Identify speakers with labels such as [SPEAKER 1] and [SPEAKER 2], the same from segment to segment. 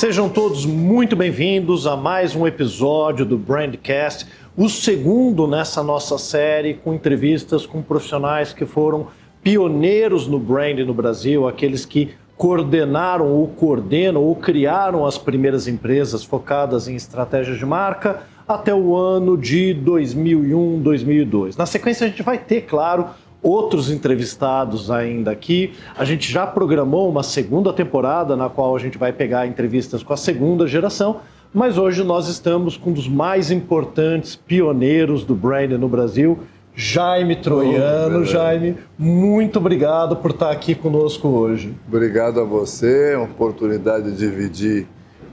[SPEAKER 1] Sejam todos muito bem-vindos a mais um episódio do Brandcast, o segundo nessa nossa série com entrevistas com profissionais que foram pioneiros no brand no Brasil, aqueles que coordenaram ou coordenam ou criaram as primeiras empresas focadas em estratégias de marca até o ano de 2001, 2002. Na sequência a gente vai ter, claro, outros entrevistados ainda aqui. A gente já programou uma segunda temporada na qual a gente vai pegar entrevistas com a segunda geração, mas hoje nós estamos com um dos mais importantes pioneiros do brand no Brasil, Jaime Troiano. Jaime, muito obrigado por estar aqui conosco hoje.
[SPEAKER 2] Obrigado a você, uma oportunidade de dividir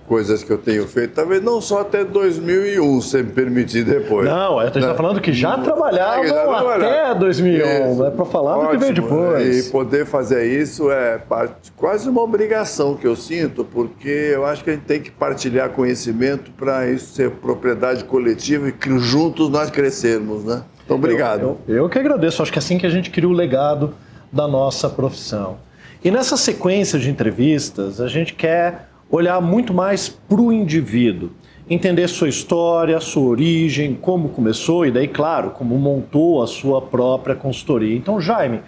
[SPEAKER 2] coisas que eu tenho feito, talvez não só até 2001, se me permitir depois.
[SPEAKER 1] Não, a gente está falando que já trabalhavam até 2001, não é para falar do que veio depois.
[SPEAKER 2] E poder fazer isso é quase uma obrigação que eu sinto, porque eu acho que a gente tem que partilhar conhecimento para isso ser propriedade coletiva e que juntos nós crescermos, né? Então, obrigado.
[SPEAKER 1] Eu que agradeço, acho que é assim que a gente cria o legado da nossa profissão. E nessa sequência de entrevistas, a gente quer olhar muito mais para o indivíduo, entender sua história, sua origem, como começou e daí, claro, como montou a sua própria consultoria. Então, Jaime,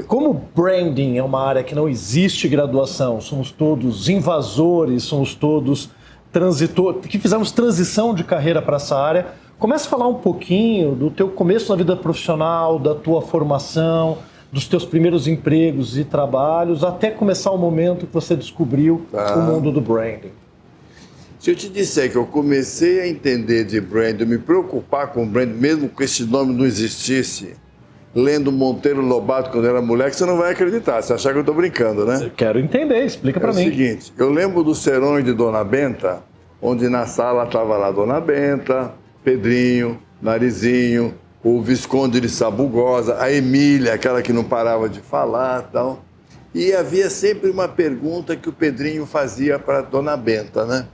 [SPEAKER 1] como branding é uma área que não existe graduação, somos todos invasores, somos todos transitores, que fizemos transição de carreira para essa área, começa a falar um pouquinho do teu começo na vida profissional, da tua formação, dos teus primeiros empregos e trabalhos, até começar o momento que você descobriu o mundo do branding.
[SPEAKER 2] Se eu te disser que eu comecei a entender de branding, me preocupar com branding, mesmo que esse nome não existisse, lendo Monteiro Lobato quando eu era moleque, você não vai acreditar, você achar que eu estou brincando, né?
[SPEAKER 1] Eu quero entender, explica para mim.
[SPEAKER 2] É o seguinte, eu lembro dos serões de Dona Benta, onde na sala estava lá Dona Benta, Pedrinho, Narizinho, o Visconde de Sabugosa, a Emília, aquela que não parava de falar e tal. E havia sempre uma pergunta que o Pedrinho fazia para a Dona Benta, né?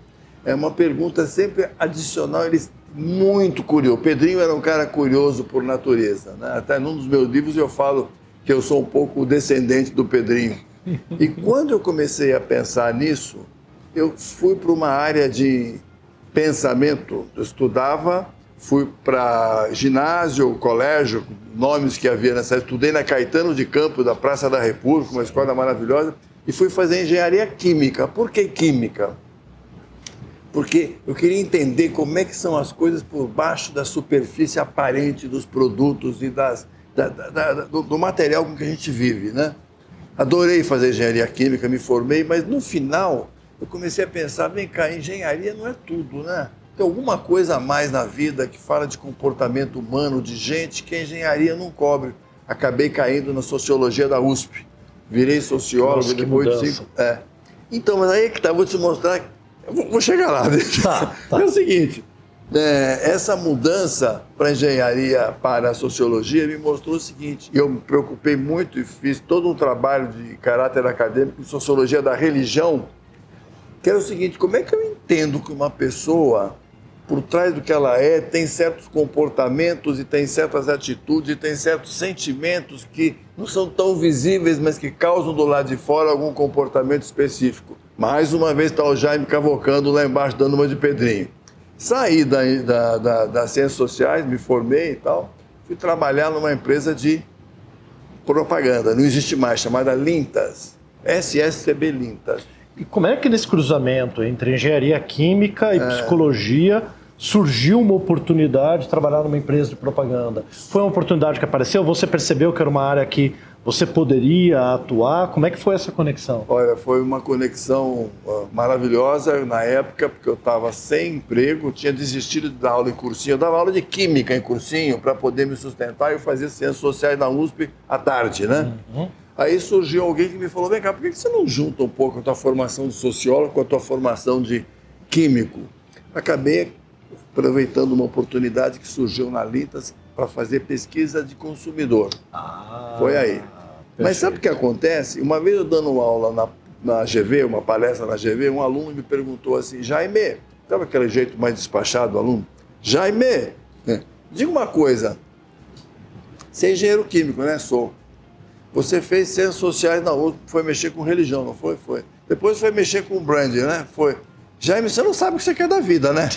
[SPEAKER 2] É uma pergunta sempre adicional, ele muito curioso. O Pedrinho era um cara curioso por natureza, né? Até num dos meus livros eu falo que eu sou um pouco descendente do Pedrinho. E quando eu comecei a pensar nisso, eu fui para uma área de pensamento. Eu estudava, fui para ginásio, colégio, nomes que havia nessa época. Estudei na Caetano de Campos, da Praça da República, uma escola maravilhosa, e fui fazer engenharia química. Por que química? Porque eu queria entender como é que são as coisas por baixo da superfície aparente dos produtos e do material com que a gente vive, né? Adorei fazer engenharia química, me formei, mas no final eu comecei a pensar, vem cá, engenharia não é tudo, né? Tem alguma coisa a mais na vida que fala de comportamento humano, de gente que a engenharia não cobre. Acabei caindo na sociologia da USP. Virei sociólogo.
[SPEAKER 1] Nossa,
[SPEAKER 2] depois de 5... Então, mas aí é que tá, vou te mostrar. Vou chegar lá.
[SPEAKER 1] Tá.
[SPEAKER 2] É o seguinte, essa mudança para a engenharia, para a sociologia, me mostrou o seguinte. Eu me preocupei muito e fiz todo um trabalho de caráter acadêmico em sociologia da religião, que era o seguinte, como é que eu entendo que uma pessoa, por trás do que ela é, tem certos comportamentos e tem certas atitudes e tem certos sentimentos que não são tão visíveis, mas que causam do lado de fora algum comportamento específico. Mais uma vez está o Jaime cavocando lá embaixo, dando uma de Pedrinho. Saí das ciências sociais, me formei e tal, fui trabalhar numa empresa de propaganda, não existe mais, chamada Lintas, SSCB Lintas.
[SPEAKER 1] E como é que nesse cruzamento entre engenharia química e psicologia surgiu uma oportunidade de trabalhar numa empresa de propaganda? Foi uma oportunidade que apareceu? Você percebeu que era uma área que você poderia atuar? Como é que foi essa conexão?
[SPEAKER 2] Olha, foi uma conexão maravilhosa na época, porque eu estava sem emprego, tinha desistido de dar aula em cursinho. Eu dava aula de química em cursinho para poder me sustentar e eu fazia ciências sociais na USP à tarde, né? Uhum. Aí surgiu alguém que me falou, vem cá, por que você não junta um pouco a tua formação de sociólogo com a tua formação de químico? Acabei aproveitando uma oportunidade que surgiu na Lintas para fazer pesquisa de consumidor. Foi aí. Perfeito. Mas sabe o que acontece? Uma vez eu dando aula na GV, uma palestra na GV, um aluno me perguntou assim, Jaime, estava aquele jeito mais despachado do aluno, Jaime, diga uma coisa, você é engenheiro químico, né? Sou. Você fez ciências sociais na USP, foi mexer com religião, não foi? Foi. Depois foi mexer com branding, né? Foi. Jaime, você não sabe o que você quer da vida, né?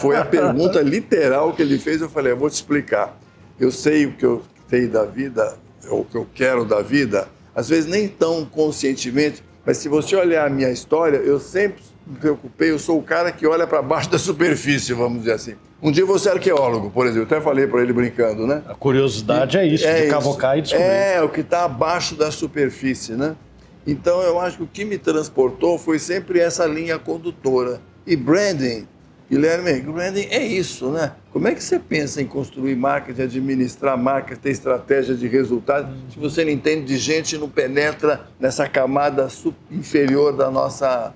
[SPEAKER 2] Foi a pergunta literal que ele fez. Eu falei, eu vou te explicar. Eu sei o que eu sei da vida, ou o que eu quero da vida, às vezes nem tão conscientemente, mas se você olhar a minha história, eu sempre me preocupei, eu sou o cara que olha para baixo da superfície, vamos dizer assim. Um dia eu vou ser arqueólogo, por exemplo, eu até falei para ele brincando, né?
[SPEAKER 1] A curiosidade é isso, de cavocar e descobrir.
[SPEAKER 2] É, o que está abaixo da superfície, né? Então eu acho que o que me transportou foi sempre essa linha condutora. E branding, Guilherme, branding é isso, né? Como é que você pensa em construir marcas, de administrar marcas, ter estratégia de resultado, se você não entende de gente e não penetra nessa camada inferior da nossa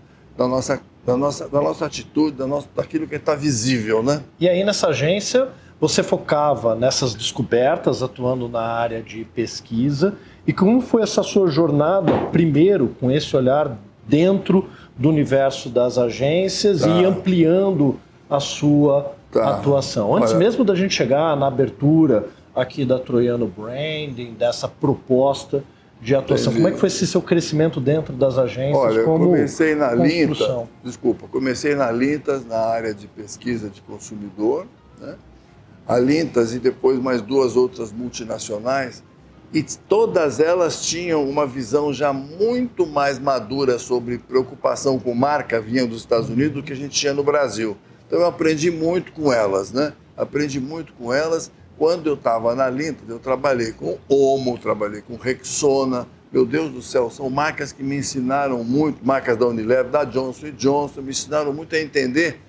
[SPEAKER 2] atitude, daquilo que está visível, né?
[SPEAKER 1] E aí nessa agência você focava nessas descobertas, atuando na área de pesquisa. E como foi essa sua jornada, primeiro, com esse olhar dentro do universo das agências e ampliando a sua atuação? Antes mesmo da gente chegar na abertura aqui da Troiano Branding, dessa proposta de atuação, como é que foi esse seu crescimento dentro das agências?
[SPEAKER 2] Olha, eu
[SPEAKER 1] como
[SPEAKER 2] comecei na
[SPEAKER 1] construção?
[SPEAKER 2] Comecei na Lintas, na área de pesquisa de consumidor, né? A Lintas e depois mais 2 outras multinacionais, e todas elas tinham uma visão já muito mais madura sobre preocupação com marca, vinha dos Estados Unidos, do que a gente tinha no Brasil. Então eu aprendi muito com elas, né? Aprendi muito com elas. Quando eu estava na Lintas, eu trabalhei com Omo, trabalhei com Rexona. Meu Deus do céu, são marcas que me ensinaram muito, marcas da Unilever, da Johnson & Johnson, me ensinaram muito a entender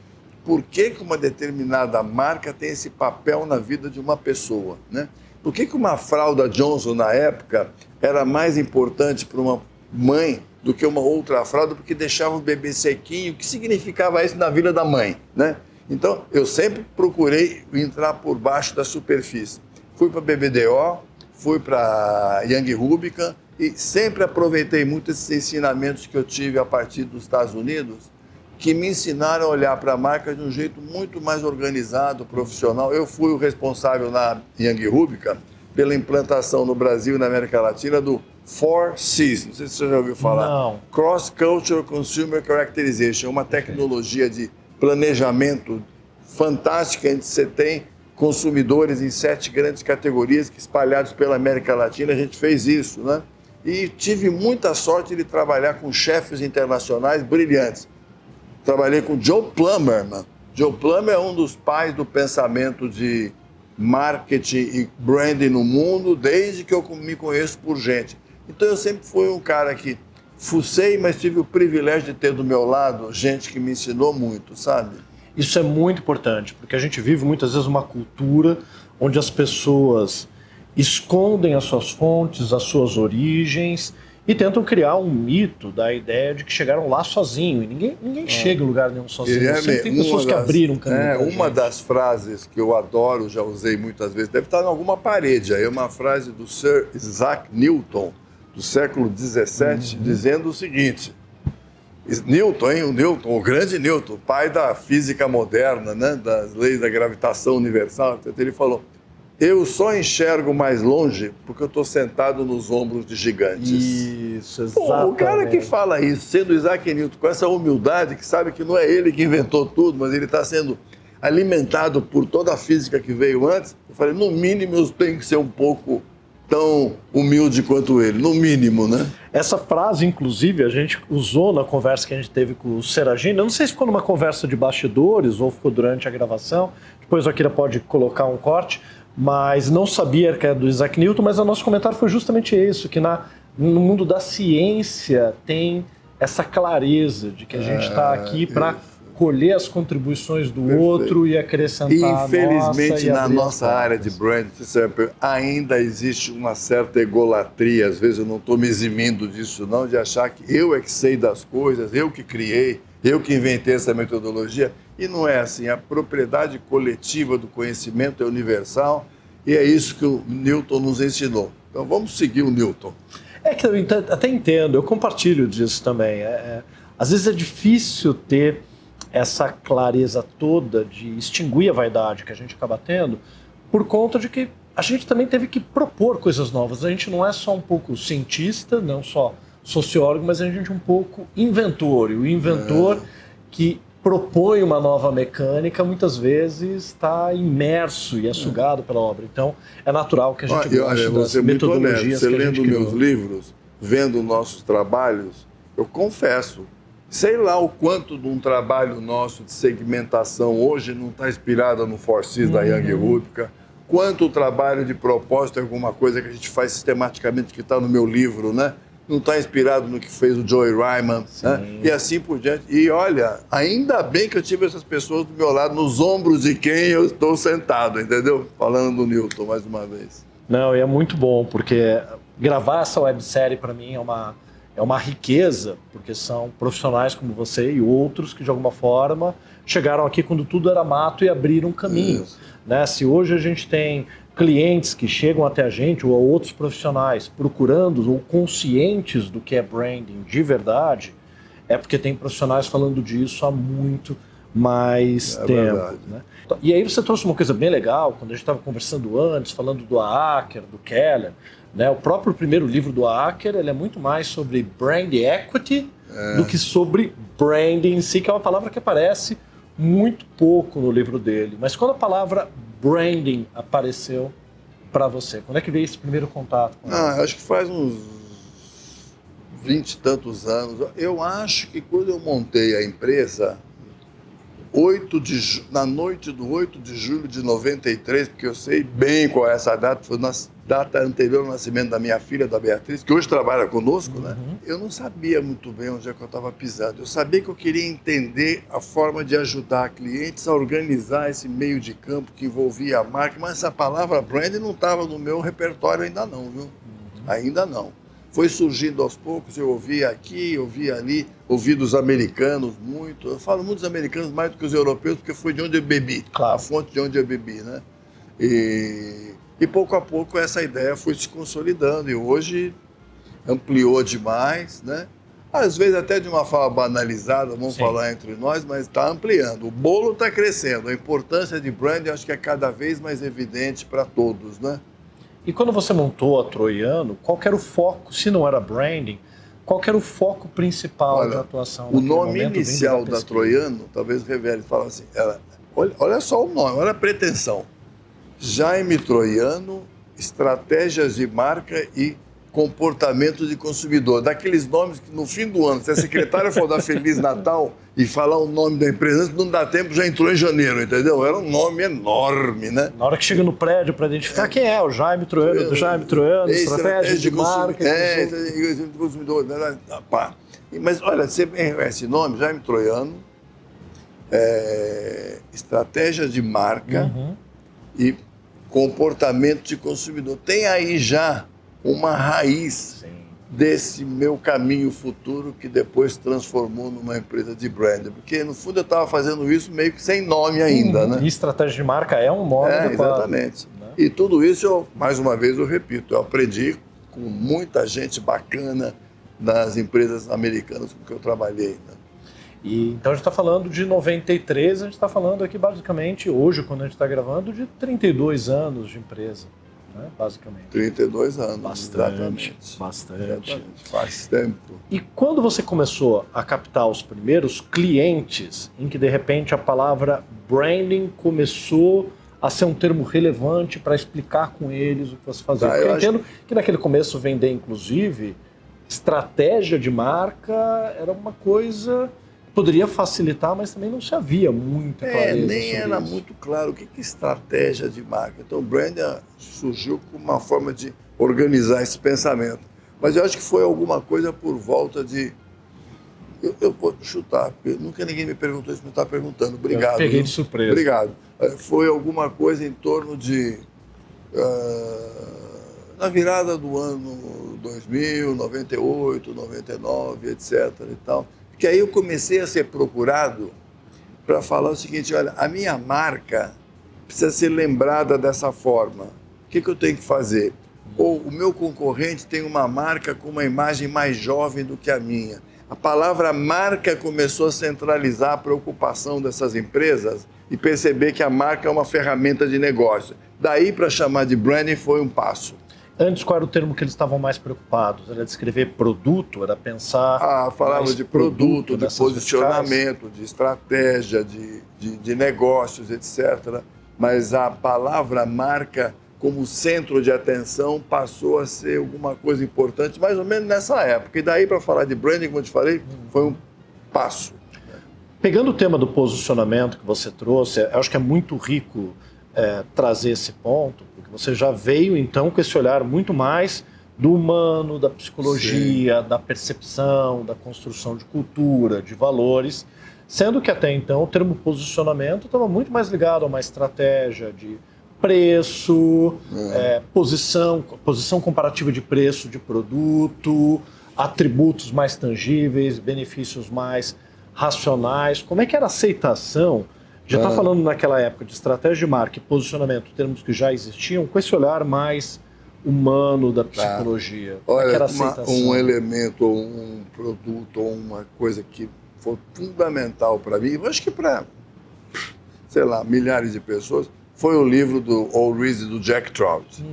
[SPEAKER 2] por que uma determinada marca tem esse papel na vida de uma pessoa, né? Por que uma fralda Johnson, na época, era mais importante para uma mãe do que uma outra fralda, porque deixava o bebê sequinho? O que significava isso na vida da mãe, né? Então, eu sempre procurei entrar por baixo da superfície. Fui para a BBDO, fui para Young Rubicam e sempre aproveitei muito esses ensinamentos que eu tive a partir dos Estados Unidos, que me ensinaram a olhar para a marca de um jeito muito mais organizado, profissional. Eu fui o responsável na Young Rubicam pela implantação no Brasil e na América Latina do 4Cs, não sei se você já ouviu falar.
[SPEAKER 1] Não.
[SPEAKER 2] Cross Cultural Consumer Characterization, uma tecnologia de planejamento fantástica, onde você tem consumidores em 7 grandes categorias que espalhados pela América Latina, a gente fez isso, né? E tive muita sorte de trabalhar com chefes internacionais brilhantes. Trabalhei com Joe Plummer, mano. Joe Plummer é um dos pais do pensamento de marketing e branding no mundo, desde que eu me conheço por gente. Então eu sempre fui um cara que fucei, mas tive o privilégio de ter do meu lado gente que me ensinou muito, sabe?
[SPEAKER 1] Isso é muito importante, porque a gente vive muitas vezes uma cultura onde as pessoas escondem as suas fontes, as suas origens e tentam criar um mito da ideia de que chegaram lá sozinho. E ninguém chega em lugar nenhum sozinho. Sempre tem pessoas que abriram um caminho.
[SPEAKER 2] Uma das frases que eu adoro, já usei muitas vezes, deve estar em alguma parede, aí é uma frase do Sir Isaac Newton, do século XVII, dizendo o seguinte: o grande Newton, pai da física moderna, né, das leis da gravitação universal, ele falou: eu só enxergo mais longe porque eu estou sentado nos ombros de gigantes.
[SPEAKER 1] Isso, exatamente.
[SPEAKER 2] Pô, o cara que fala isso, sendo Isaac Newton, com essa humildade, que sabe que não é ele que inventou tudo, mas ele está sendo alimentado por toda a física que veio antes, eu falei, no mínimo eu tenho que ser um pouco tão humilde quanto ele, no mínimo, né?
[SPEAKER 1] Essa frase, inclusive, a gente usou na conversa que a gente teve com o Seragino. Eu não sei se ficou numa conversa de bastidores ou ficou durante a gravação. Depois o Akira pode colocar um corte, mas não sabia que era do Isaac Newton, mas o nosso comentário foi justamente isso, que no mundo da ciência tem essa clareza de que a gente está aqui para colher as contribuições do outro e acrescentar
[SPEAKER 2] Infelizmente,
[SPEAKER 1] a nossa,
[SPEAKER 2] na nossa área de brand, ainda existe uma certa egolatria, às vezes eu não estou me eximindo disso não, de achar que eu é que sei das coisas, eu que criei, eu que inventei essa metodologia, e não é assim. A propriedade coletiva do conhecimento é universal e é isso que o Newton nos ensinou. Então vamos seguir o Newton.
[SPEAKER 1] É que eu até entendo, eu compartilho disso também. Às vezes é difícil ter essa clareza toda de extinguir a vaidade que a gente acaba tendo, por conta de que a gente também teve que propor coisas novas. A gente não é só um pouco cientista, não só sociólogo, mas a gente é um pouco inventor. E o inventor que propõe uma nova mecânica, muitas vezes está imerso e é sugado pela obra. Então, é natural que a gente goste das metodologias que a gente criou.
[SPEAKER 2] Você lendo meus livros, vendo nossos trabalhos, eu confesso, sei lá o quanto de um trabalho nosso de segmentação hoje não está inspirado no 4Cs da Young Rupka, quanto o trabalho de propósito é alguma coisa que a gente faz sistematicamente, que está no meu livro, né? Não está inspirado no que fez o Joey Ryman, né? E assim por diante. E olha, ainda bem que eu tive essas pessoas do meu lado, nos ombros de quem eu estou sentado, entendeu? Falando do Newton, mais uma vez.
[SPEAKER 1] Não, e é muito bom, porque gravar essa websérie para mim é uma riqueza, porque são profissionais como você e outros que de alguma forma chegaram aqui quando tudo era mato e abriram caminho. Né? Se hoje a gente tem clientes que chegam até a gente ou a outros profissionais procurando ou conscientes do que é branding de verdade, é porque tem profissionais falando disso há muito mais tempo. Né? E aí você trouxe uma coisa bem legal, quando a gente estava conversando antes, falando do Aaker, do Keller, né? O próprio primeiro livro do Aaker, ele é muito mais sobre brand equity do que sobre branding em si, que é uma palavra que aparece muito pouco no livro dele. Mas quando a palavra branding apareceu para você, quando é que veio esse primeiro contato com ela?
[SPEAKER 2] Acho que faz uns 20 e tantos anos. Eu acho que quando eu montei a empresa, na noite do 8 de julho de 93, porque eu sei bem qual é essa data, foi na data anterior ao nascimento da minha filha, da Beatriz, que hoje trabalha conosco, né? Eu não sabia muito bem onde é que eu estava pisando. Eu sabia que eu queria entender a forma de ajudar clientes a organizar esse meio de campo que envolvia a marca, mas essa palavra brand não estava no meu repertório ainda não, viu? Ainda não. Foi surgindo aos poucos, eu ouvia aqui, eu ouvia ali, ouvi dos americanos muito. Eu falo muito dos americanos mais do que os europeus, porque foi de onde eu bebi, a fonte de onde eu bebi, né? E pouco a pouco essa ideia foi se consolidando e hoje ampliou demais, né? Às vezes até de uma forma banalizada, vamos falar entre nós, mas está ampliando. O bolo está crescendo, a importância de branding acho que é cada vez mais evidente para todos, né?
[SPEAKER 1] E quando você montou a Troiano, qual que era o foco, se não era branding, qual que era o foco principal da atuação?
[SPEAKER 2] O nome inicial da Troiano, talvez revele, fala assim, olha só o nome, olha a pretensão. Jaime Troiano, estratégias de marca e comportamento de consumidor. Daqueles nomes que no fim do ano, se a secretária for dar Feliz Natal e falar o nome da empresa, não dá tempo, já entrou em janeiro, entendeu? Era um nome enorme, né?
[SPEAKER 1] Na hora que chega no prédio para identificar quem é, o Jaime Troiano, do Jaime Troiano, estratégia de marca.
[SPEAKER 2] De consumidor. Mas olha, você esse nome, Jaime Troiano, estratégia de marca e comportamento de consumidor. Tem aí já uma raiz desse meu caminho futuro que depois transformou numa empresa de brand. Porque, no fundo, eu estava fazendo isso meio que sem nome ainda, né?
[SPEAKER 1] E estratégia de marca é um nome adequado.
[SPEAKER 2] Exatamente. Né? E tudo isso, mais uma vez, eu repito, eu aprendi com muita gente bacana das empresas americanas com que eu trabalhei. Né?
[SPEAKER 1] Então a gente está falando de 93, a gente está falando aqui basicamente, hoje, quando a gente está gravando, de 32 anos de empresa. Né, basicamente.
[SPEAKER 2] 32 anos,
[SPEAKER 1] bastante.
[SPEAKER 2] Exatamente. Faz tempo.
[SPEAKER 1] E quando você começou a captar os primeiros clientes, em que de repente a palavra branding começou a ser um termo relevante para explicar com eles o que você fazia? Porque eu entendo que naquele começo vender, inclusive, estratégia de marca era uma coisa... Poderia facilitar, mas também não se havia muita clareza
[SPEAKER 2] nem era
[SPEAKER 1] isso.
[SPEAKER 2] Muito claro o que é estratégia de marca. Então o brand surgiu como uma forma de organizar esse pensamento. Mas eu acho que foi alguma coisa por volta de... Eu vou chutar, porque nunca ninguém me perguntou isso, me está perguntando. Obrigado.
[SPEAKER 1] Eu peguei de surpresa.
[SPEAKER 2] Obrigado. Foi alguma coisa em torno de... na virada do ano 2000, 98, 99, etc. e tal... Que aí eu comecei a ser procurado para falar o seguinte, olha, a minha marca precisa ser lembrada dessa forma. O que eu tenho que fazer? Ou o meu concorrente tem uma marca com uma imagem mais jovem do que a minha. A palavra marca começou a centralizar a preocupação dessas empresas e perceber que a marca é uma ferramenta de negócio. Daí para chamar de branding foi um passo.
[SPEAKER 1] Antes, qual era o termo que eles estavam mais preocupados? Era descrever produto? Era pensar...
[SPEAKER 2] Falava de produto, de posicionamento,
[SPEAKER 1] verticais?
[SPEAKER 2] de estratégia, de negócios, etc. Mas a palavra marca como centro de atenção passou a ser alguma coisa importante, mais ou menos nessa época. E daí, para falar de branding, como eu te falei, foi um passo.
[SPEAKER 1] Pegando o tema do posicionamento que você trouxe, eu acho que é muito rico trazer esse ponto, porque você já veio, então, com esse olhar muito mais do humano, da psicologia, da percepção, da construção de cultura, de valores, sendo que até então o termo posicionamento estava muito mais ligado a uma estratégia de preço, posição comparativa de preço de produto, atributos mais tangíveis, benefícios mais racionais. Como é que era a aceitação? Já está falando naquela época de estratégia de marca e posicionamento, termos que já existiam, com esse olhar mais humano da psicologia. Como é que era a aceitação?
[SPEAKER 2] Um elemento, ou um produto, ou uma coisa que foi fundamental para mim, eu acho que para, sei lá, milhares de pessoas, foi o livro do All Reason, do Jack Trout.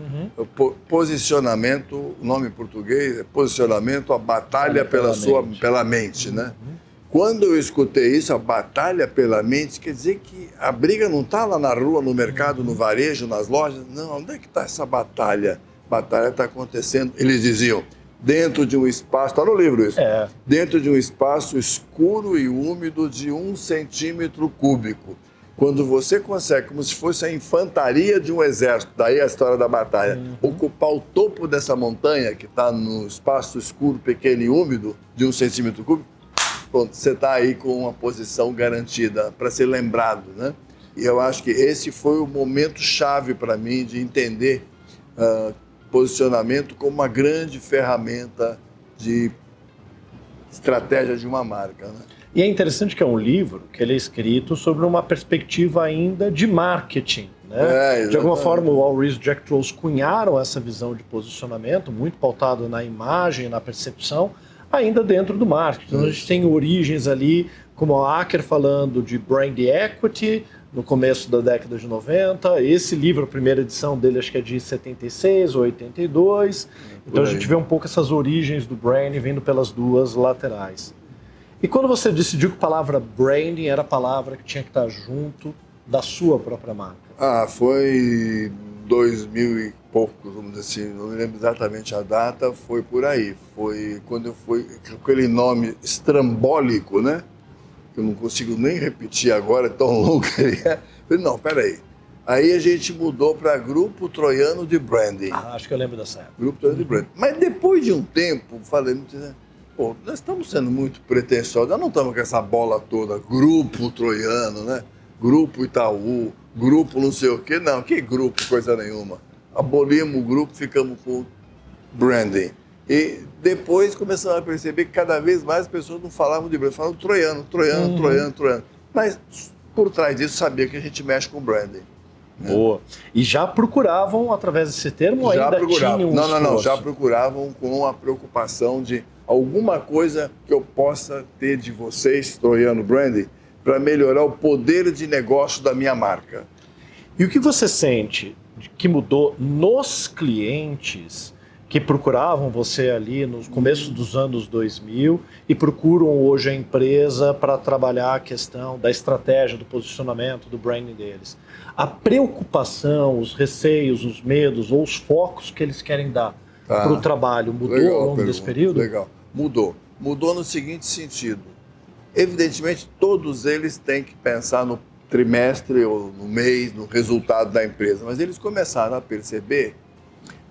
[SPEAKER 2] Posicionamento, o nome em português é Posicionamento, a Batalha pela Mente, né? Quando eu escutei isso, a batalha pela mente, quer dizer que a briga não está lá na rua, no mercado, no varejo, nas lojas. Não, onde é que está essa batalha? A batalha está acontecendo, eles diziam, dentro de um espaço, está no livro isso, dentro de um espaço escuro e úmido de 1 centímetro cúbico. Quando você consegue, como se fosse a infantaria de um exército, daí a história da batalha, ocupar o topo dessa montanha, que está no espaço escuro, pequeno e úmido, de 1 centímetro cúbico, pronto, você está aí com uma posição garantida para ser lembrado, né? E eu acho que esse foi o momento chave para mim de entender posicionamento como uma grande ferramenta de estratégia de uma marca, né?
[SPEAKER 1] E é interessante que é um livro que ele é escrito sobre uma perspectiva ainda de marketing, né? De alguma forma, o All Reason e Jack Trout cunharam essa visão de posicionamento, muito pautado na imagem, na percepção, ainda dentro do marketing. Então, a gente tem origens ali, como a Acker falando de brand equity, no começo da década de 90. Esse livro, a primeira edição dele, acho que é de 76 ou 82. Então, a gente vê um pouco essas origens do branding vindo pelas duas laterais. E quando você decidiu que a palavra branding era a palavra que tinha que estar junto da sua própria marca?
[SPEAKER 2] Foi 2000 e poucos, vamos dizer assim, não me lembro exatamente a data, foi por aí. Foi quando eu fui com aquele nome estrambólico, né? Que eu não consigo nem repetir agora, é tão longo que ele é. Falei, não, peraí. Aí a gente mudou para Grupo Troiano de Branding.
[SPEAKER 1] Acho que eu lembro dessa época.
[SPEAKER 2] Grupo Troiano de Branding. Mas depois de um tempo, falei, pô, nós estamos sendo muito pretensiosos, nós não estamos com essa bola toda, Grupo Troiano, né? Grupo Itaú, Grupo não sei o quê. Não, que grupo, coisa nenhuma. Abolimos o grupo, ficamos com branding. E depois começamos a perceber que cada vez mais as pessoas não falavam de branding, falavam troiano. Mas por trás disso sabia que a gente mexe com branding.
[SPEAKER 1] Boa. E já procuravam através desse termo ou ainda tinham um esforço?
[SPEAKER 2] Não, já procuravam com a preocupação de alguma coisa que eu possa ter de vocês, Troiano Branding, para melhorar o poder de negócio da minha marca.
[SPEAKER 1] E o que você sente que mudou nos clientes que procuravam você ali no começo dos anos 2000 e procuram hoje a empresa para trabalhar a questão da estratégia, do posicionamento, do branding deles? A preocupação, os receios, os medos ou os focos que eles querem dar para o trabalho mudou ao longo desse período?
[SPEAKER 2] Legal, mudou. Mudou no seguinte sentido. Evidentemente, todos eles têm que pensar no trimestre ou no mês, no resultado da empresa, mas eles começaram a perceber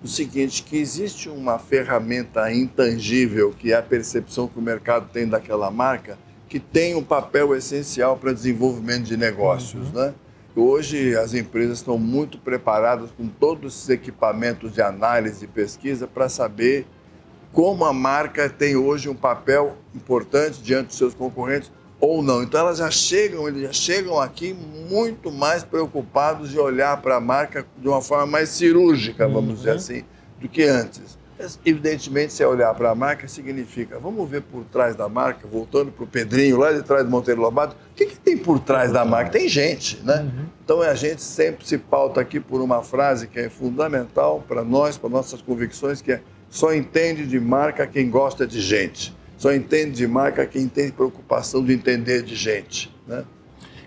[SPEAKER 2] o seguinte, que existe uma ferramenta intangível, que é a percepção que o mercado tem daquela marca, que tem um papel essencial para desenvolvimento de negócios, né? Hoje as empresas estão muito preparadas com todos esses equipamentos de análise e pesquisa para saber como a marca tem hoje um papel importante diante dos seus concorrentes ou não. Então eles já chegam aqui muito mais preocupados de olhar para a marca de uma forma mais cirúrgica, vamos dizer assim, do que antes. Evidentemente, se olhar para a marca, significa, vamos ver por trás da marca, voltando para o Pedrinho, lá de trás do Monteiro Lobato, o que tem por trás da marca? Tem gente, né? Então, a gente sempre se pauta aqui por uma frase que é fundamental para nós, para nossas convicções, que é: só entende de marca quem gosta de gente. Só entende de marca quem tem preocupação de entender de gente, né?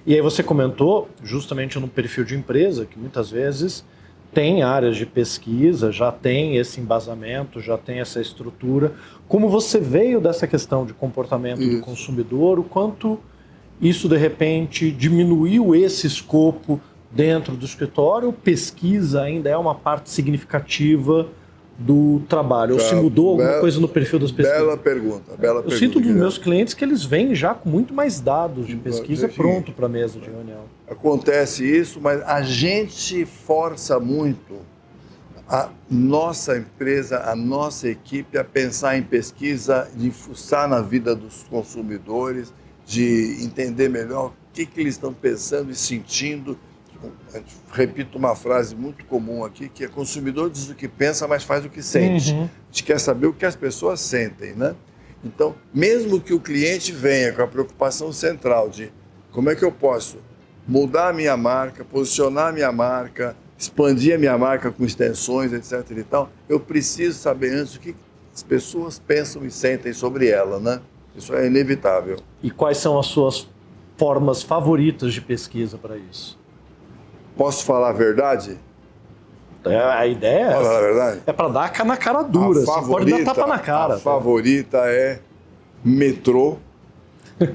[SPEAKER 1] E aí você comentou justamente no perfil de empresa que muitas vezes tem áreas de pesquisa, já tem esse embasamento, já tem essa estrutura. Como você veio dessa questão de comportamento do consumidor, o quanto isso de repente diminuiu esse escopo dentro do escritório? Pesquisa ainda é uma parte significativa do trabalho? Ou se mudou alguma coisa no perfil das pesquisas?
[SPEAKER 2] Bela pergunta.
[SPEAKER 1] Eu sinto dos meus clientes que eles vêm já com muito mais dados de pesquisa pronto para a mesa de reunião.
[SPEAKER 2] Acontece isso, mas a gente força muito a nossa empresa, a nossa equipe a pensar em pesquisa, de fuçar na vida dos consumidores, de entender melhor o que eles estão pensando e sentindo. Repito uma frase muito comum aqui, que é: consumidor diz o que pensa, mas faz o que sente. A gente quer saber o que as pessoas sentem, né? Então, mesmo que o cliente venha com a preocupação central de como é que eu posso mudar a minha marca, posicionar a minha marca, expandir a minha marca com extensões, etc. e tal, eu preciso saber antes o que as pessoas pensam e sentem sobre ela, né? Isso é inevitável.
[SPEAKER 1] E quais são as suas formas favoritas de pesquisa para isso?
[SPEAKER 2] Posso falar a verdade?
[SPEAKER 1] A ideia é
[SPEAKER 2] Falar a verdade?
[SPEAKER 1] É para dar na cara dura. Você pode dar tapa na cara.
[SPEAKER 2] A favorita é metrô,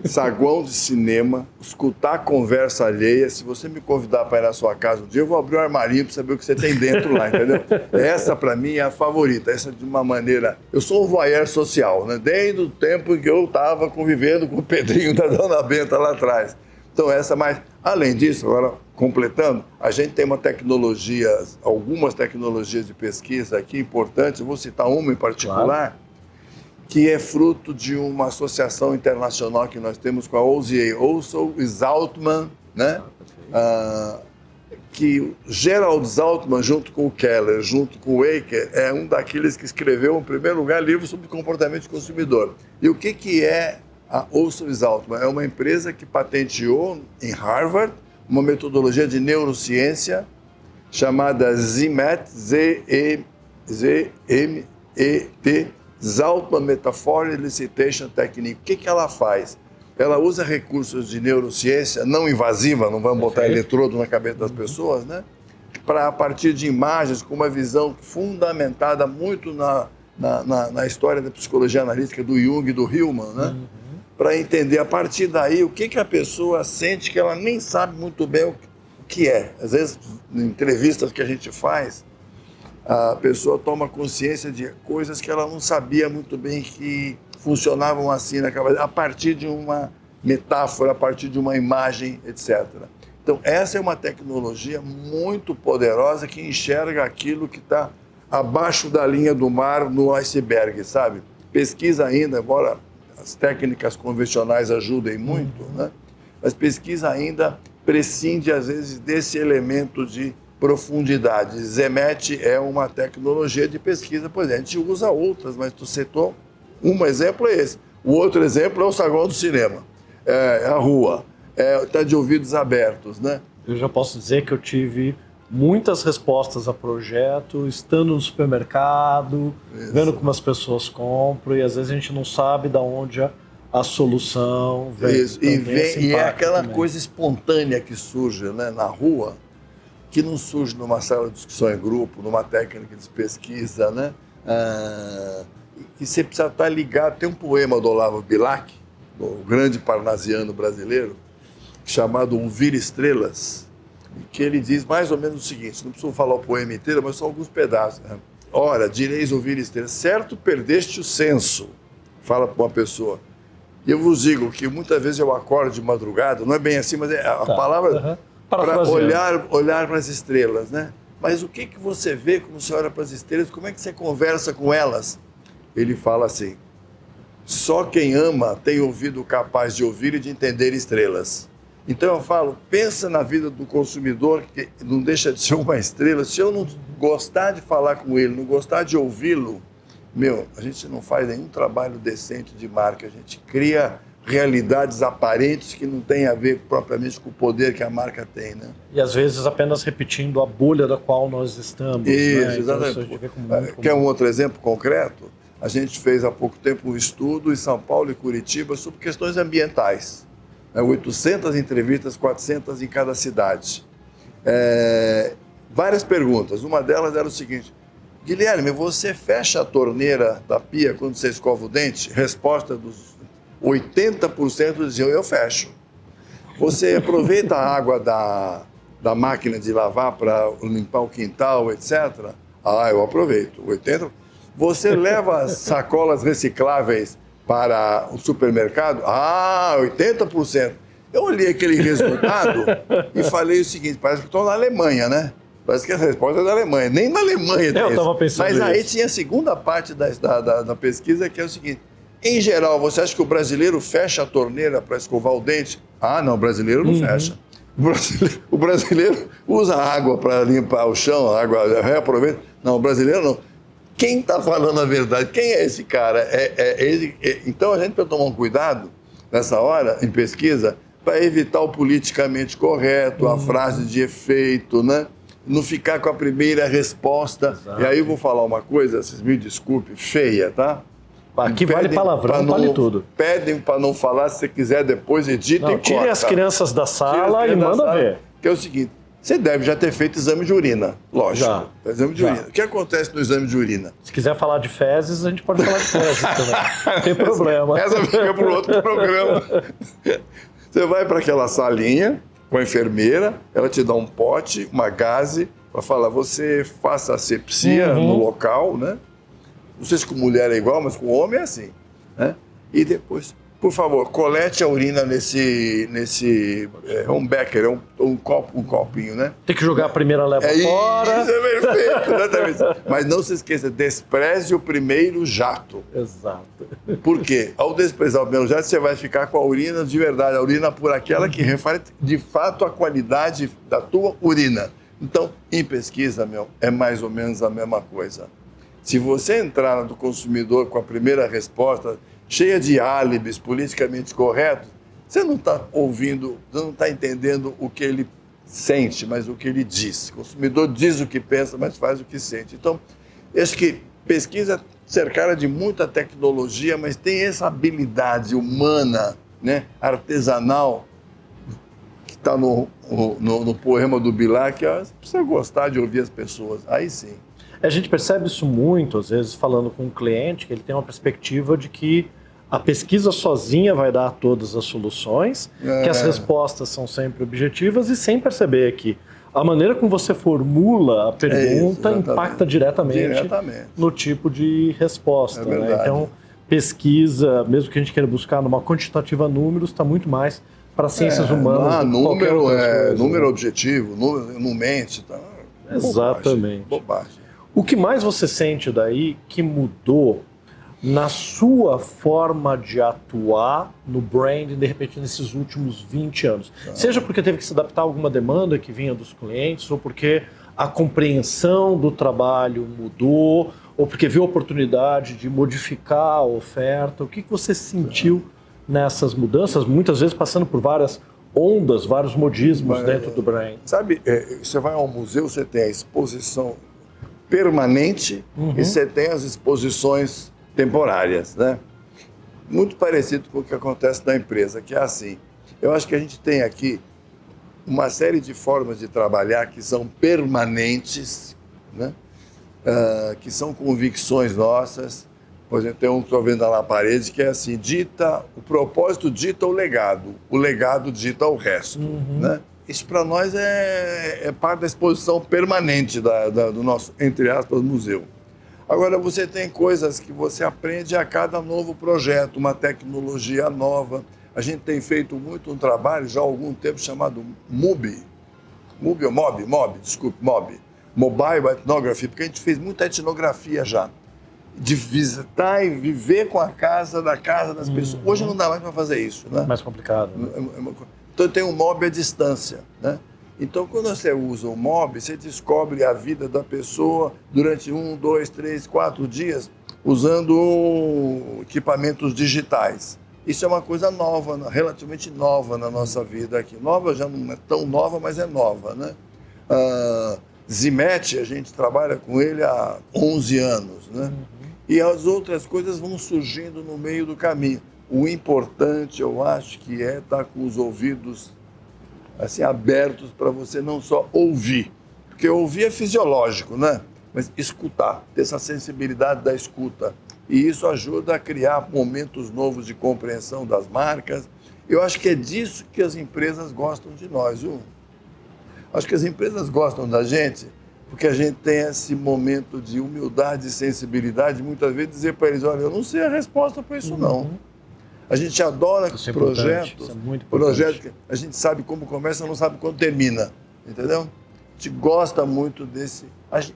[SPEAKER 2] saguão de cinema, escutar a conversa alheia. Se você me convidar para ir na sua casa um dia, eu vou abrir um armarinho para saber o que você tem dentro lá, entendeu? Essa, para mim, é a favorita. Essa, de uma maneira... Eu sou um voyeur social, né? Desde o tempo em que eu estava convivendo com o Pedrinho da Dona Benta lá atrás. Então, essa, mas, além disso, agora, completando, a gente tem algumas tecnologias de pesquisa aqui importantes. Eu vou citar uma em particular, claro, que é fruto de uma associação internacional que nós temos com a OSIA, Ouso Zaltman, né? Que Gerald Zaltman, junto com o Keller, junto com o Aker, é um daqueles que escreveu, em primeiro lugar, livro sobre comportamento de consumidor. E o que é a Ouso Zaltman? É uma empresa que patenteou em Harvard uma metodologia de neurociência chamada ZMET, Z-E-M-E-T, Zaltman Metaphor Elicitation Technique. O que ela faz? Ela usa recursos de neurociência não invasiva, não vamos botar eletrodo na cabeça das pessoas, né? Para, a partir de imagens, com uma visão fundamentada muito na história da psicologia analítica do Jung e do Hillman, né? Para entender a partir daí o que a pessoa sente que ela nem sabe muito bem o que é. Às vezes, em entrevistas que a gente faz, a pessoa toma consciência de coisas que ela não sabia muito bem que funcionavam assim na cabeça, a partir de uma metáfora, a partir de uma imagem, etc. Então, essa é uma tecnologia muito poderosa que enxerga aquilo que está abaixo da linha do mar no iceberg, sabe? Pesquisa ainda, embora as técnicas convencionais ajudem muito, né? Mas pesquisa ainda prescinde, às vezes, desse elemento de profundidade. ZMET é uma tecnologia de pesquisa, pois é, a gente usa outras, mas tu citou, um exemplo é esse. O outro exemplo é o saguão do cinema, é a rua, tá de ouvidos abertos, né?
[SPEAKER 1] Eu já posso dizer que eu tive muitas respostas a projeto, estando no supermercado, vendo como as pessoas compram, e às vezes a gente não sabe de onde a solução vem.
[SPEAKER 2] Isso. E é aquela coisa espontânea que surge, né, na rua, que não surge numa sala de discussão em grupo, numa técnica de pesquisa, né? E você precisa estar ligado. Tem um poema do Olavo Bilac, o grande parnasiano brasileiro, chamado Ouvir Estrelas, que ele diz mais ou menos o seguinte, não preciso falar o poema inteiro, mas só alguns pedaços, né? Ora, direis ouvir estrelas, certo perdeste o senso, fala para uma pessoa. E eu vos digo que muitas vezes eu acordo de madrugada, não é bem assim, mas é a palavra para olhar para as estrelas, né? Mas o que você vê quando você olha para as estrelas? Como é que você conversa com elas? Ele fala assim: só quem ama tem ouvido capaz de ouvir e de entender estrelas. Então eu falo, pensa na vida do consumidor, que não deixa de ser uma estrela. Se eu não gostar de falar com ele, não gostar de ouvi-lo, a gente não faz nenhum trabalho decente de marca, a gente cria realidades aparentes que não têm a ver propriamente com o poder que a marca tem, né?
[SPEAKER 1] E às vezes apenas repetindo a bolha da qual nós estamos.
[SPEAKER 2] Isso,
[SPEAKER 1] né?
[SPEAKER 2] exatamente.
[SPEAKER 1] Então, isso a gente vê como muito
[SPEAKER 2] Quer
[SPEAKER 1] comum.
[SPEAKER 2] um outro exemplo concreto? A gente fez há pouco tempo um estudo em São Paulo e Curitiba sobre questões ambientais. 800 entrevistas, 400 em cada cidade. Várias perguntas. Uma delas era o seguinte: Guilherme, você fecha a torneira da pia quando você escova o dente? Resposta dos 80% diziam: eu fecho. Você aproveita a água da máquina de lavar para limpar o quintal, etc.? Eu aproveito. 80%. Você leva as sacolas recicláveis para o supermercado? 80%. Eu olhei aquele resultado e falei o seguinte: parece que estou na Alemanha, né? Parece que a resposta é da Alemanha. Nem na Alemanha tem
[SPEAKER 1] Eu estava
[SPEAKER 2] isso.
[SPEAKER 1] pensando
[SPEAKER 2] Mas aí
[SPEAKER 1] isso.
[SPEAKER 2] tinha a segunda parte da pesquisa, que é o seguinte: em geral, você acha que o brasileiro fecha a torneira para escovar o dente? Não, o brasileiro não fecha. O brasileiro usa água para limpar o chão, a água reaproveita. Não, o brasileiro não. Quem está falando a verdade? Quem é esse cara? Então a gente precisa tomar um cuidado nessa hora, em pesquisa, para evitar o politicamente correto, a frase de efeito, né? Não ficar com a primeira resposta.
[SPEAKER 1] Exato.
[SPEAKER 2] E aí eu vou falar uma coisa, vocês me desculpem, feia, tá?
[SPEAKER 1] Aqui vale palavrão, vale tudo.
[SPEAKER 2] Pedem para não falar, se você quiser depois edita e corta.
[SPEAKER 1] Tire as crianças da sala e manda ver.
[SPEAKER 2] Que é o seguinte: você deve já ter feito exame de urina, lógico.
[SPEAKER 1] Já.
[SPEAKER 2] Exame de urina. O que acontece no exame de urina?
[SPEAKER 1] Se quiser falar de fezes, a gente pode falar de fezes também. Não tem problema.
[SPEAKER 2] Essa fica para outro programa. Você vai para aquela salinha com a enfermeira, ela te dá um pote, uma gaze, para falar: você faça asepsia no local, né? Não sei se com mulher é igual, mas com homem é assim, né? E depois, por favor, colete a urina nesse um becker, um copinho, né?
[SPEAKER 1] Tem que jogar a primeira leva fora.
[SPEAKER 2] Isso é perfeito, exatamente. Mas não se esqueça, despreze o primeiro jato.
[SPEAKER 1] Exato.
[SPEAKER 2] Por quê? Ao desprezar o primeiro jato, você vai ficar com a urina de verdade, a urina por aquela que refere de fato a qualidade da tua urina. Então, em pesquisa, é mais ou menos a mesma coisa. Se você entrar no consumidor com a primeira resposta, cheia de álibis politicamente corretos, você não está ouvindo, você não está entendendo o que ele sente, mas o que ele diz. O consumidor diz o que pensa, mas faz o que sente. Então, acho que pesquisa cercada de muita tecnologia, mas tem essa habilidade humana, né, artesanal, que está no poema do Bilar, que você precisa gostar de ouvir as pessoas. Aí sim.
[SPEAKER 1] A gente percebe isso muito, às vezes, falando com um cliente, que ele tem uma perspectiva de que a pesquisa sozinha vai dar todas as soluções, que as respostas são sempre objetivas, e sem perceber que a maneira como você formula a pergunta impacta diretamente no tipo de resposta. Né? Então, pesquisa, mesmo que a gente queira buscar numa quantitativa números, está muito mais para ciências humanas.
[SPEAKER 2] Número objetivo, número não mente. Tá?
[SPEAKER 1] Exatamente.
[SPEAKER 2] Bobagem.
[SPEAKER 1] O que mais você sente daí que mudou na sua forma de atuar no branding, de repente, nesses últimos 20 anos? Seja porque teve que se adaptar a alguma demanda que vinha dos clientes, ou porque a compreensão do trabalho mudou, ou porque viu a oportunidade de modificar a oferta. O que você sentiu nessas mudanças, muitas vezes passando por várias ondas, vários modismos dentro do brand?
[SPEAKER 2] Sabe, você vai ao museu, você tem a exposição permanente e você tem as exposições temporárias, né? Muito parecido com o que acontece na empresa, que é assim. Eu acho que a gente tem aqui uma série de formas de trabalhar que são permanentes, né? Que são convicções nossas. Por exemplo, tem um que estou vendo lá na parede que é assim: o propósito dita o legado dita o resto, né? Isso para nós é parte da exposição permanente do nosso, entre aspas, museu. Agora, você tem coisas que você aprende a cada novo projeto, uma tecnologia nova. A gente tem feito muito um trabalho já há algum tempo chamado MOB, Mobile Ethnography, porque a gente fez muita etnografia já, de visitar e viver com a casa das pessoas. Hoje não dá mais para fazer isso, né?
[SPEAKER 1] Mais complicado. Né?
[SPEAKER 2] Então tem um MOB à distância, né? Então, quando você usa o MOB, você descobre a vida da pessoa durante 1, 2, 3, 4 dias. usando equipamentos digitais. Isso é uma coisa nova, relativamente nova na nossa vida aqui. Nova já não é tão nova, mas é nova, né? Zimet, a gente trabalha com ele há 11 anos, né? E as outras coisas vão surgindo no meio do caminho. O importante, eu acho, que é estar com os ouvidos assim, abertos para você não só ouvir, porque ouvir é fisiológico, né? Mas escutar, ter essa sensibilidade da escuta. E isso ajuda a criar momentos novos de compreensão das marcas. Eu acho que é disso que as empresas gostam de nós, viu? Acho que as empresas gostam da gente porque a gente tem esse momento de humildade e sensibilidade, muitas vezes dizer para eles, olha, eu não sei a resposta para isso não. A gente adora projetos, projetos que a gente sabe como começa, não sabe quando termina, entendeu? A gente gosta muito desse...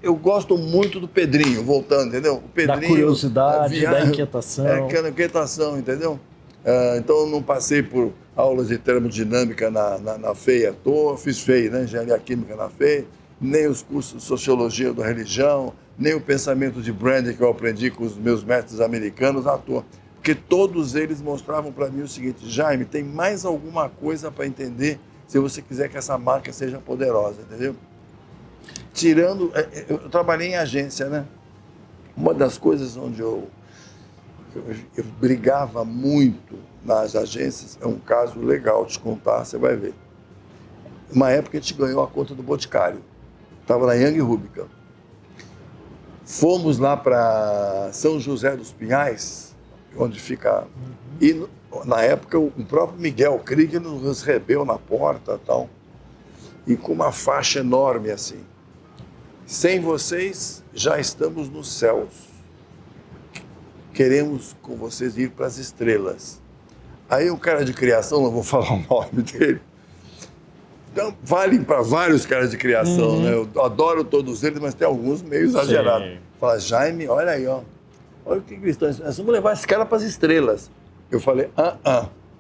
[SPEAKER 2] Eu gosto muito do Pedrinho, voltando, entendeu? O Pedrinho,
[SPEAKER 1] da curiosidade, da inquietação.
[SPEAKER 2] Aquela inquietação, entendeu? Então, eu não passei por aulas de termodinâmica na FEI à toa, fiz FEI, né? Engenharia Química na FEI, nem os cursos de Sociologia da Religião, nem o pensamento de branding que eu aprendi com os meus mestres americanos à toa. Porque todos eles mostravam para mim o seguinte, Jaime, tem mais alguma coisa para entender se você quiser que essa marca seja poderosa, entendeu? Tirando, eu trabalhei em agência, né? Uma das coisas onde eu brigava muito nas agências, é um caso legal de contar, você vai ver. Uma época a gente ganhou a conta do Boticário, estava na Young Rubicon. Fomos lá para São José dos Pinhais, onde fica... E na época o próprio Miguel Krieger nos recebeu na porta e tal, e com uma faixa enorme assim. Sem vocês, já estamos nos céus. Queremos com vocês ir para as estrelas. Aí o cara de criação, não vou falar o nome dele, então vale para vários caras de criação, né? Eu adoro todos eles, mas tem alguns meio exagerados. Fala, Jaime, olha aí, ó. Olha o que eles estão... Nós vamos levar esse cara para as estrelas. Eu falei,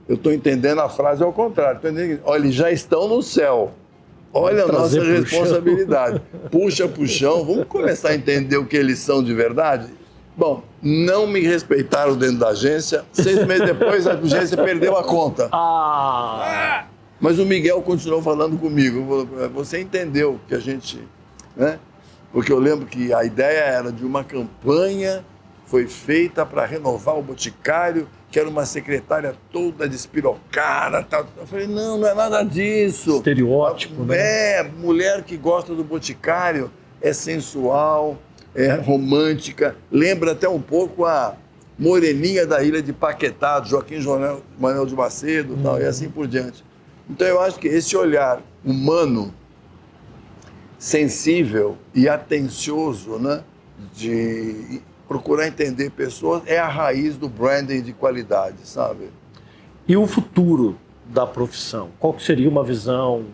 [SPEAKER 2] eu estou entendendo a frase ao contrário. Olha, eles já estão no céu. Olha a nossa responsabilidade. Puxa pro chão, vamos começar a entender o que eles são de verdade? Bom, não me respeitaram dentro da agência. 6 meses depois, a agência perdeu a conta. Mas o Miguel continuou falando comigo. Você entendeu que a gente... né? Porque eu lembro que a ideia era de uma campanha foi feita para renovar o Boticário, que era uma secretária toda despirocada. Tal. Eu falei, não é nada disso.
[SPEAKER 1] Estereótipo, né?
[SPEAKER 2] Mulher que gosta do Boticário é sensual, é romântica, lembra até um pouco a moreninha da ilha de Paquetá, do Joaquim Manuel de Macedo, tal, e assim por diante. Então eu acho que esse olhar humano, sensível e atencioso, né, de procurar entender pessoas, é a raiz do branding de qualidade, sabe?
[SPEAKER 1] E o futuro da profissão? Qual seria uma visão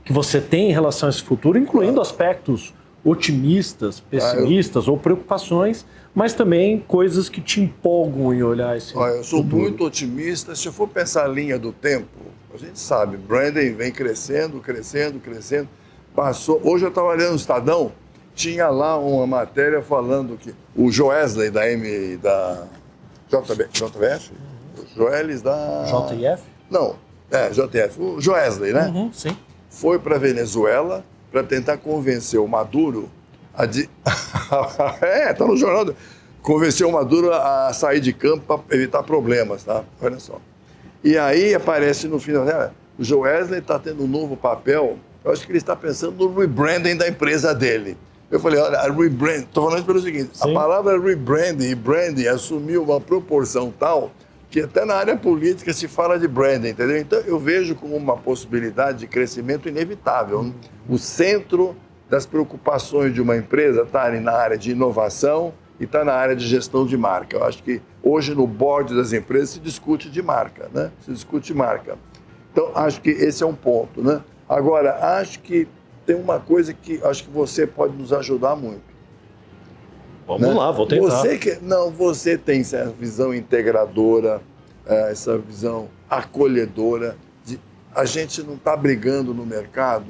[SPEAKER 1] que você tem em relação a esse futuro, incluindo aspectos otimistas, pessimistas ou preocupações, mas também coisas que te empolgam em olhar esse futuro?
[SPEAKER 2] Eu sou muito otimista. Se eu for pensar a linha do tempo, a gente sabe, branding vem crescendo. Hoje eu estava olhando no Estadão, tinha lá uma matéria falando que o Joesley da JBF? Joelis da...
[SPEAKER 1] JF?
[SPEAKER 2] Não, JF. O Joesley, né?
[SPEAKER 1] Sim.
[SPEAKER 2] Foi para a Venezuela para tentar convencer o Maduro tá no jornal. Convencer o Maduro a sair de campo para evitar problemas, tá? Olha só. E aí aparece no final, o Joesley está tendo um novo papel, eu acho que ele está pensando no rebranding da empresa dele. Eu falei, olha, rebrand, estou falando isso pelo seguinte, sim, a palavra rebranding e branding assumiu uma proporção tal que até na área política se fala de branding, entendeu? Então eu vejo como uma possibilidade de crescimento inevitável. O centro das preocupações de uma empresa está ali na área de inovação e está na área de gestão de marca. Eu acho que hoje no board das empresas se discute de marca, né? Se discute marca. Então acho que esse é um ponto, né? Agora, acho que tem uma coisa que acho que você pode nos ajudar muito.
[SPEAKER 1] Vamos lá, vou tentar.
[SPEAKER 2] Você tem essa visão integradora, essa visão acolhedora. A gente não está brigando no mercado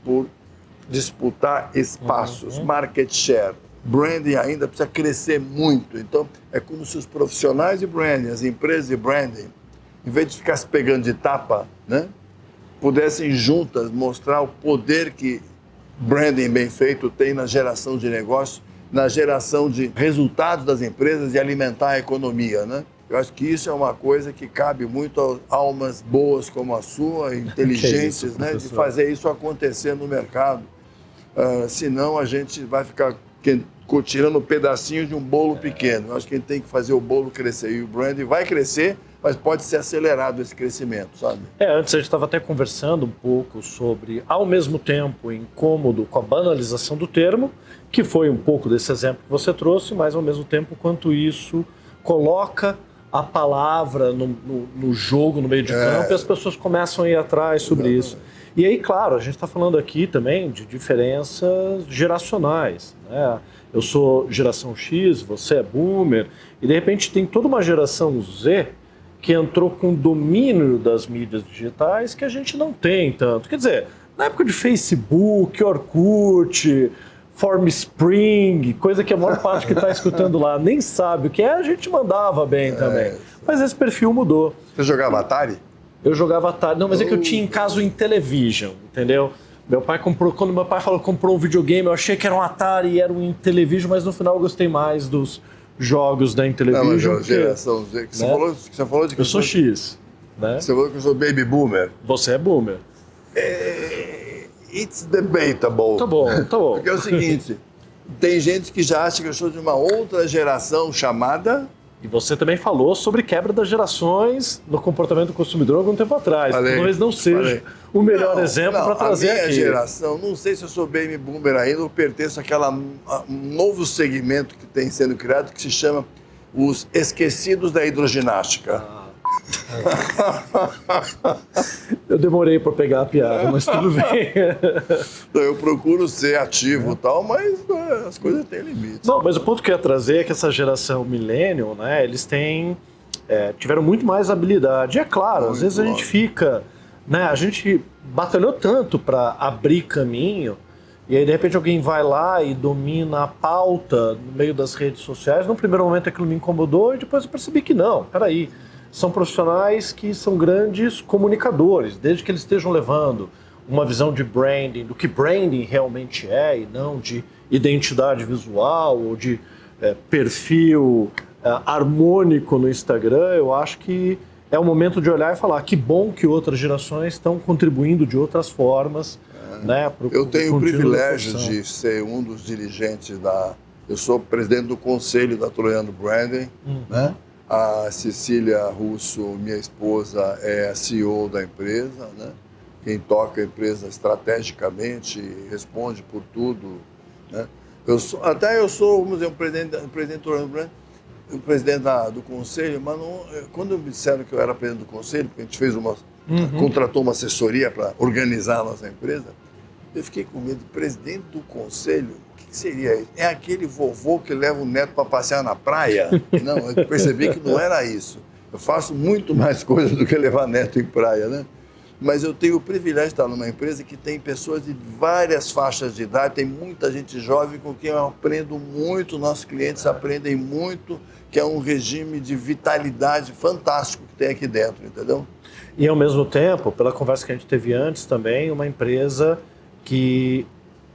[SPEAKER 2] por disputar espaços, market share. branding ainda precisa crescer muito. Então, é como se os profissionais de branding, as empresas de branding, em vez de ficar se pegando de tapa, né, pudessem juntas mostrar o poder que branding bem feito tem na geração de negócio, na geração de resultados das empresas e alimentar a economia, né? Eu acho que isso é uma coisa que cabe muito a almas boas como a sua, inteligentes,
[SPEAKER 1] isso,
[SPEAKER 2] né, de fazer isso acontecer no mercado. Senão a gente vai ficar tirando pedacinhos de um bolo pequeno. Eu acho que a gente tem que fazer o bolo crescer. E o branding vai crescer, mas pode ser acelerado esse crescimento, sabe?
[SPEAKER 1] Antes a gente estava até conversando um pouco sobre, ao mesmo tempo, o incômodo com a banalização do termo, que foi um pouco desse exemplo que você trouxe, mas ao mesmo tempo quanto isso coloca a palavra no jogo, no meio de campo, e as pessoas começam a ir atrás sobre isso. E aí, claro, a gente está falando aqui também de diferenças geracionais, né? Eu sou geração X, você é boomer, e de repente tem toda uma geração Z que entrou com domínio das mídias digitais que a gente não tem tanto. Quer dizer, na época de Facebook, Orkut, Formspring, coisa que a maior parte que está escutando lá nem sabe o que é, a gente mandava bem também. Mas esse perfil mudou.
[SPEAKER 2] Você jogava Atari?
[SPEAKER 1] Eu jogava Atari. Não, mas é que eu tinha em casa o Intellivision, entendeu? Meu pai comprou, quando meu pai falou que comprou um videogame, eu achei que era um Atari e era um Intellivision, mas no final eu gostei mais dos jogos da Intellivision.
[SPEAKER 2] Não, mas geração Z, que você falou de que
[SPEAKER 1] eu sou X, né?
[SPEAKER 2] Você falou que eu sou baby boomer.
[SPEAKER 1] Você é boomer.
[SPEAKER 2] It's debatable.
[SPEAKER 1] Tá bom.
[SPEAKER 2] Porque é o seguinte, tem gente que já acha que eu sou de uma outra geração chamada...
[SPEAKER 1] E você também falou sobre quebra das gerações no comportamento do consumidor algum tempo atrás. Talvez não seja o melhor exemplo para trazer aqui.
[SPEAKER 2] A minha geração, não sei se eu sou baby boomer ainda ou pertenço a um novo segmento que tem sendo criado que se chama os esquecidos da hidroginástica.
[SPEAKER 1] Eu demorei para pegar a piada, mas tudo bem.
[SPEAKER 2] Eu procuro ser ativo e tal, mas as coisas têm limites.
[SPEAKER 1] Não, mas o ponto que eu ia trazer é que essa geração millennial, né, eles tiveram muito mais habilidade. E é claro, às vezes a gente fica, né, a gente batalhou tanto para abrir caminho, e aí de repente alguém vai lá e domina a pauta no meio das redes sociais. No primeiro momento aquilo me incomodou e depois eu percebi que não, peraí. São profissionais que são grandes comunicadores, desde que eles estejam levando uma visão de branding, do que branding realmente é, e não de identidade visual ou de perfil harmônico no Instagram. Eu acho que é o momento de olhar e falar que bom que outras gerações estão contribuindo de outras formas. Né,
[SPEAKER 2] eu tenho o privilégio de ser um dos dirigentes Eu sou presidente do conselho da Troiano Branding, né? A Cecília Russo, minha esposa, é a CEO da empresa, né? Quem toca a empresa estrategicamente, responde por tudo, né? Eu sou, vamos dizer, o presidente do Troiano Branding, o presidente do conselho, mas quando me disseram que eu era presidente do conselho, porque a gente contratou uma assessoria para organizar a nossa empresa, eu fiquei com medo. Presidente do conselho, o que seria isso? É aquele vovô que leva o neto para passear na praia? Não, eu percebi que não era isso. Eu faço muito mais coisas do que levar neto em praia, né? Mas eu tenho o privilégio de estar numa empresa que tem pessoas de várias faixas de idade, tem muita gente jovem com quem eu aprendo muito, nossos clientes aprendem muito, que é um regime de vitalidade fantástico que tem aqui dentro, entendeu?
[SPEAKER 1] E ao mesmo tempo, pela conversa que a gente teve antes também, uma empresa que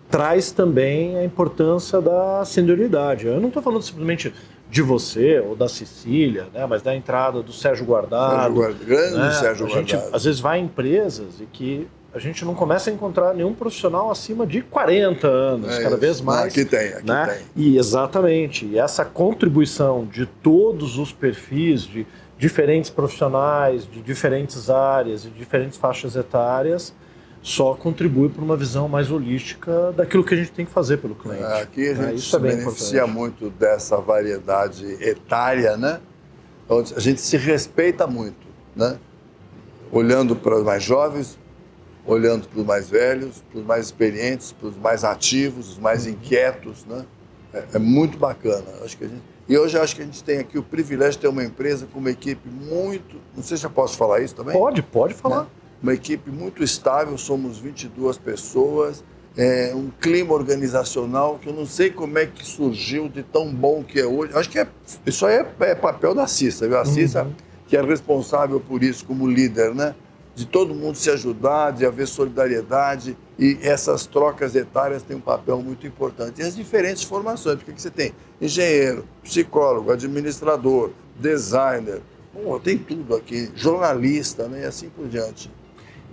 [SPEAKER 1] traz também a importância da senioridade. Eu não estou falando simplesmente de você ou da Cecília, né, mas da entrada do Sérgio Guardado.
[SPEAKER 2] Grande
[SPEAKER 1] né?
[SPEAKER 2] Sérgio Guardado.
[SPEAKER 1] A gente, às vezes, vai em empresas e que a gente não começa a encontrar nenhum profissional acima de 40 anos, cada vez mais.
[SPEAKER 2] Aqui tem.
[SPEAKER 1] E exatamente. E essa contribuição de todos os perfis, de diferentes profissionais, de diferentes áreas, de diferentes faixas etárias, só contribui para uma visão mais holística daquilo que a gente tem que fazer pelo cliente.
[SPEAKER 2] Aqui a gente se beneficia muito dessa variedade etária, né? Onde a gente se respeita muito, né? Olhando para os mais jovens, olhando para os mais velhos, para os mais experientes, para os mais ativos, os mais inquietos, né? É muito bacana. E hoje eu acho que a gente tem aqui o privilégio de ter uma empresa com uma equipe muito... Não sei se eu posso falar isso também?
[SPEAKER 1] Pode falar.
[SPEAKER 2] Né? Uma equipe muito estável, somos 22 pessoas, um clima organizacional que eu não sei como é que surgiu de tão bom que é hoje. Acho que isso aí é papel da Cissa, viu? A Cissa, que é responsável por isso como líder, né? De todo mundo se ajudar, de haver solidariedade, e essas trocas etárias têm um papel muito importante. E as diferentes formações, porque você tem engenheiro, psicólogo, administrador, designer, tem tudo aqui, jornalista, né? E assim por diante.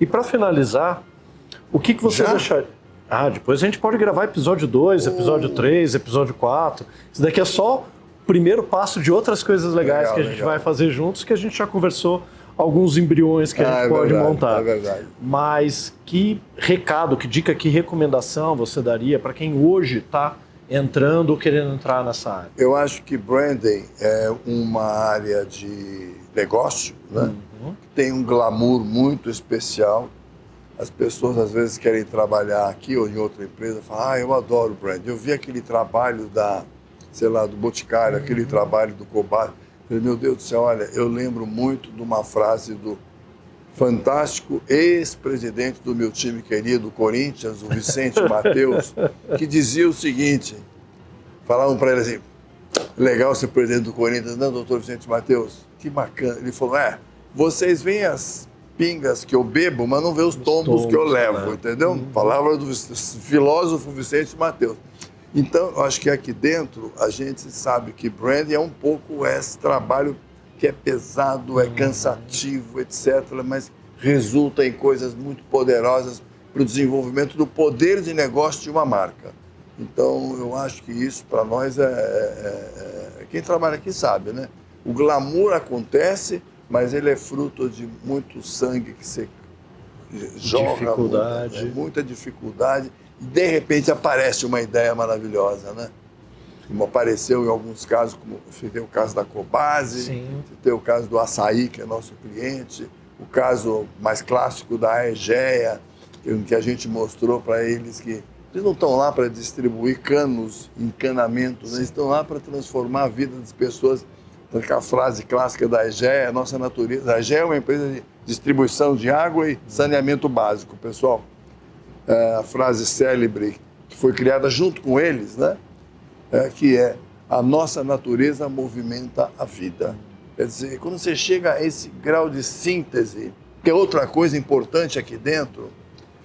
[SPEAKER 1] E para finalizar, o que você deixaria? Depois a gente pode gravar episódio 2, episódio 3, episódio 4. Isso daqui é só o primeiro passo de outras coisas legais que a gente vai fazer juntos, que a gente já conversou alguns embriões que a gente pode montar.
[SPEAKER 2] É verdade.
[SPEAKER 1] Mas que recado, que dica, que recomendação você daria para quem hoje está entrando ou querendo entrar nessa área?
[SPEAKER 2] Eu acho que branding é uma área de negócio, né? Tem um glamour muito especial. As pessoas às vezes querem trabalhar aqui ou em outra empresa, falam, eu adoro branding. Eu vi aquele trabalho do Boticário, aquele trabalho do Cobalho. Falei, meu Deus do céu, olha, eu lembro muito de uma frase do fantástico ex-presidente do meu time querido, Corinthians, o Vicente Mateus, que dizia o seguinte, falavam para ele assim, legal ser presidente do Corinthians, não, doutor Vicente Mateus, que bacana. Ele falou, vocês veem as pingas que eu bebo, mas não vê os tombos que eu levo, entendeu? Palavra do filósofo Vicente Mateus. Então, eu acho que aqui dentro a gente sabe que branding é um pouco esse trabalho que é pesado, é cansativo, etc., mas resulta em coisas muito poderosas para o desenvolvimento do poder de negócio de uma marca. Então, eu acho que isso, para nós, quem trabalha aqui sabe, né? O glamour acontece, mas ele é fruto de muito sangue que você joga, muita dificuldade. De repente aparece uma ideia maravilhosa, né? Como apareceu em alguns casos, como você tem o caso da Cobase, você tem o caso do Açaí, que é nosso cliente, o caso mais clássico da Egea, que a gente mostrou para eles que eles não estão lá para distribuir canos, encanamentos, né? Eles estão lá para transformar a vida das pessoas. Então, a frase clássica da Egea, a nossa natureza. A Egea é uma empresa de distribuição de água e saneamento básico, pessoal. A frase célebre que foi criada junto com eles, né? Que é a nossa natureza movimenta a vida. Quer dizer, quando você chega a esse grau de síntese, que é outra coisa importante aqui dentro,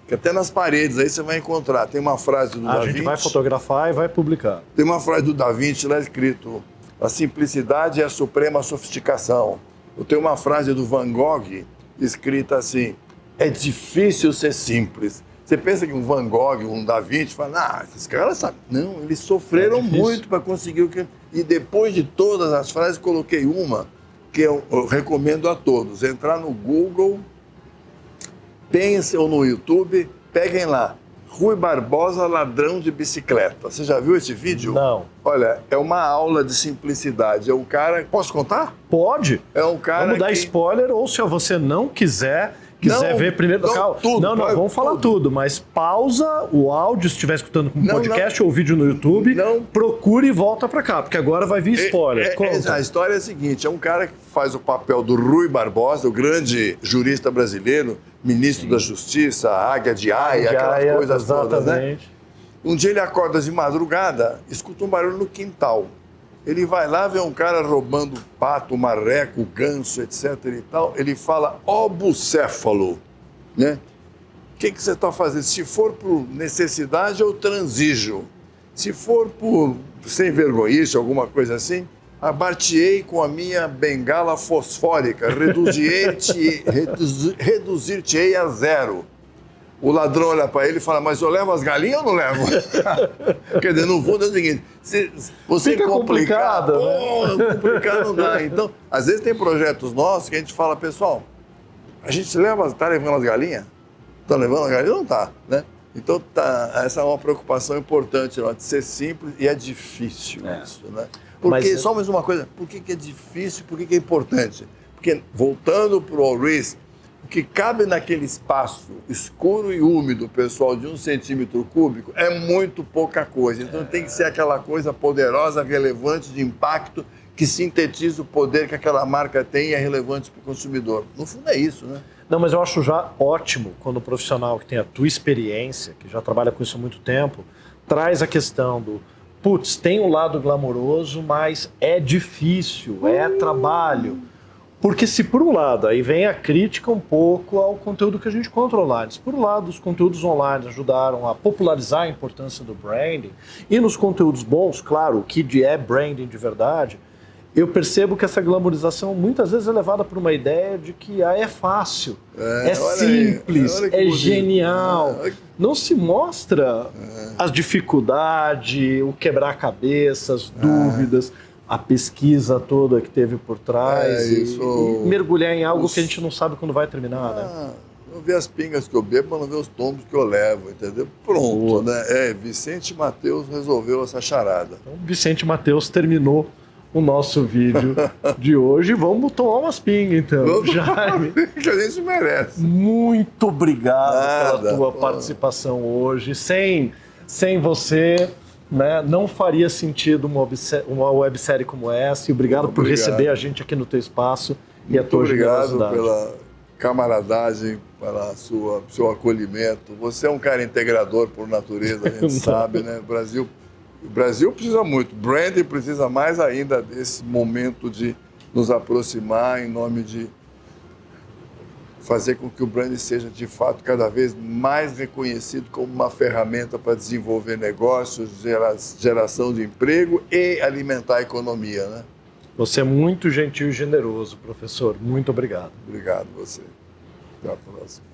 [SPEAKER 2] que até nas paredes aí você vai encontrar, tem uma frase do Da Vinci.
[SPEAKER 1] A gente vai fotografar e vai publicar.
[SPEAKER 2] Tem uma frase do Da Vinci lá escrito, a simplicidade é a suprema sofisticação. Eu tenho uma frase do Van Gogh escrita assim, é difícil ser simples. Você pensa que um Van Gogh, um Da Vinci, fala, esses caras sabem. Não, eles sofreram muito para conseguir o que... E depois de todas as frases, coloquei uma que eu recomendo a todos. Entrar no Google, pensem ou no YouTube, peguem lá. Rui Barbosa, ladrão de bicicleta. Você já viu esse vídeo?
[SPEAKER 1] Não.
[SPEAKER 2] Olha, é uma aula de simplicidade. É um cara... Posso contar?
[SPEAKER 1] Pode.
[SPEAKER 2] É um cara
[SPEAKER 1] Vamos dar spoiler, ou se você não quiser ver primeiro... Vamos falar tudo, mas pausa o áudio, se estiver escutando com podcast ou vídeo no YouTube, procure e volta pra cá, porque agora vai vir spoiler.
[SPEAKER 2] A história é a seguinte, é um cara que faz o papel do Rui Barbosa, o grande jurista brasileiro, ministro da Justiça, Águia de Haia, aquelas coisas todas, né? Um dia ele acorda de madrugada, escuta um barulho no quintal. Ele vai lá, vê um cara roubando pato, marreco, ganso, etc. e tal. Ele fala, ó bucéfalo, né? O que você está fazendo? Se for por necessidade, eu transijo. Se for por sem vergonhice, alguma coisa assim, abar-te-ei com a minha bengala fosfórica, reduzir-te-ei a zero. O ladrão olha para ele e fala, mas eu levo as galinhas ou não levo? Quer dizer, no fundo é o seguinte, você
[SPEAKER 1] fica complicado,
[SPEAKER 2] né? Complicado não dá. Então, às vezes tem projetos nossos que a gente fala, pessoal, a gente está levando as galinhas? Está levando as galinhas? Não está, né? Então, essa é uma preocupação importante, de ser simples e é difícil isso, né? Porque, só mais uma coisa, por que é difícil, por que é importante? Porque, voltando para o Allriz, o que cabe naquele espaço escuro e úmido, pessoal, de 1 centímetro cúbico, é muito pouca coisa. Então tem que ser aquela coisa poderosa, relevante, de impacto, que sintetiza o poder que aquela marca tem e é relevante para o consumidor. No fundo é isso, né?
[SPEAKER 1] Não, mas eu acho já ótimo quando o profissional que tem a tua experiência, que já trabalha com isso há muito tempo, traz a questão do, putz, tem um lado glamouroso, mas é difícil, é trabalho. Porque se por um lado, aí vem a crítica um pouco ao conteúdo que a gente encontra online, se por um lado os conteúdos online ajudaram a popularizar a importância do branding, e nos conteúdos bons, claro, o que é branding de verdade, eu percebo que essa glamourização muitas vezes é levada por uma ideia de que é fácil, é simples, é genial. Não se mostra as dificuldades, o quebrar-cabeça, as dúvidas, a pesquisa toda que teve por trás e mergulhar em algo que a gente não sabe quando vai terminar, né?
[SPEAKER 2] Não vê as pingas que eu bebo, mas não vê os tombos que eu levo, entendeu? Pronto, né? Vicente Mateus resolveu essa charada.
[SPEAKER 1] Então, Vicente Mateus terminou o nosso vídeo de hoje. Vamos tomar umas pingas, então. Jaime,
[SPEAKER 2] que a gente merece.
[SPEAKER 1] Muito obrigado pela tua participação hoje. Sem você, né, não faria sentido uma websérie como essa. E obrigado por receber a gente aqui no teu espaço e a tua generosidade.
[SPEAKER 2] Obrigado pela camaradagem, pela seu acolhimento. Você é um cara integrador por natureza, a gente sabe, né? O Brasil precisa muito, o branding precisa mais ainda desse momento de nos aproximar em nome de fazer com que o branding seja, de fato, cada vez mais reconhecido como uma ferramenta para desenvolver negócios, geração de emprego e alimentar a economia, né?
[SPEAKER 1] Você é muito gentil e generoso, professor. Muito obrigado.
[SPEAKER 2] Obrigado você. Até a próxima.